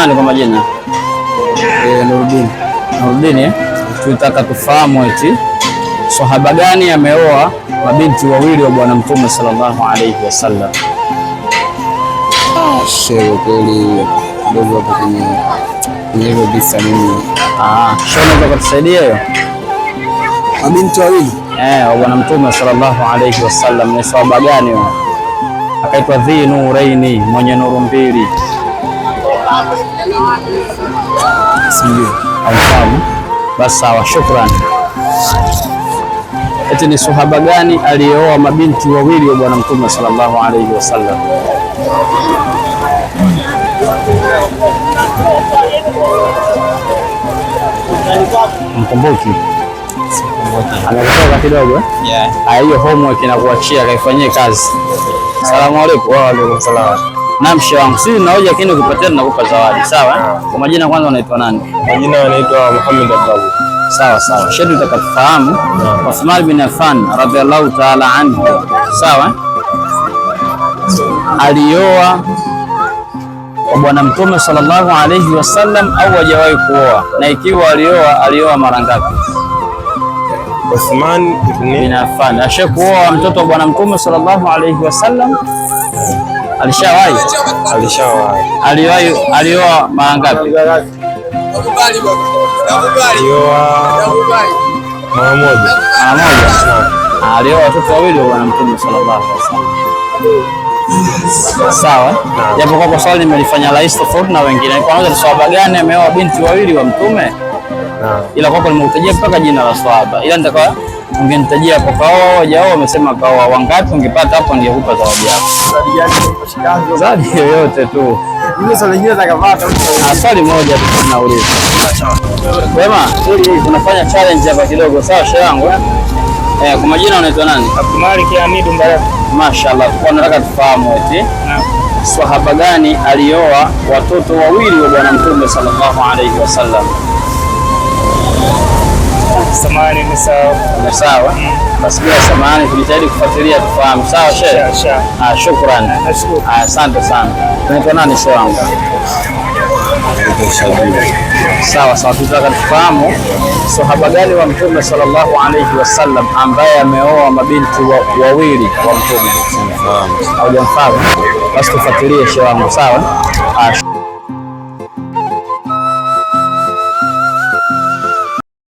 nani kwa majina? Nuruddin. Nuruddin. Tunataka tufahamu eti sahaba gani ameoa mabinti wawili wa Bwana Mtume sallallahu alayhi wasallam? Shehe, kweli kidogo hapo kwenye hivyo visa mimi. Shehe, unaweza kutusaidia hiyo? Mabinti wawili wa Bwana Mtume sallallahu alayhi wasallam ni sahaba gani? Akaitwa Dhi Nuraini, mwenye nuru mbili. Sijui. Haufahamu? Basi sawa, shukrani. Eti ni sahaba gani aliyeoa mabinti wawili wa Bwana Mtume sallallahu alayhi wasallam? Mkumbuki? Amekutoka kidogo? Yeah. Hiyo homework inakuachia kaifanyie kazi. Asalamu alaykum. Wa alaykum salaam. Naam, shehe wangu, sisi na hoja lakini ukipatia tunakupa zawadi, sawa? Kwa majina kwanza unaitwa nani? Majina anaitwa Muhammad Abdallah. Sawa sawa. Shehe, tutaka tufahamu Uthman bin Affan radhiallahu ta'ala anhu, sawa, alioa kwa Bwana Mtume sallallahu alayhi wasallam au hajawahi kuoa, na ikiwa alioa mara ngapi? Uthman bin Affan ashakuoa mtoto wa Bwana Mtume sallallahu alayhi wasallam? Alishawahi? Alioa mara ngapi? Mara moja. Alioa watoto wawili wa Bwana Mtume sallallahu alayhi wasallam. Sawa, japo kwa swali nimelifanya rahisi tofauti na wengine. Kwanza ni sahaba gani ameoa binti wawili wa Mtume? Ila kwako nimeutajia mpaka jina la sahaba, ila nitaka ungenitajia hapo kaoa hajaoa, umesema kaoa wangapi, ungepata hapo ningekupa zawadi yako. Zawadi yoyote tu. Swali moja tu tunauliza. Wema, tunafanya challenge hapa kidogo, sawa shehe wangu? Kwa majina unaitwa nani? Abdulmalik Hamidu Mbaraka. Mashaallah, kwa nataka tufahamu eti sahaba gani alioa watoto wawili wa Bwana Mtume sallallahu alayhi wasallam? Samahani, ni sawa. Ni sawa? Basi bila samahani, tujitahidi kufuatilia tufahamu. Sawa shehe? Shukrani. Asante sana. Unaitwa nani shehe wangu? Sawa sawa, tunataka tufahamu sahaba gani wa Mtume sallallahu alayhi wasallam ambaye ameoa mabinti wawili wa Mtume? Haujamfahamu? Basi tufuatilie shehe wangu, sawa?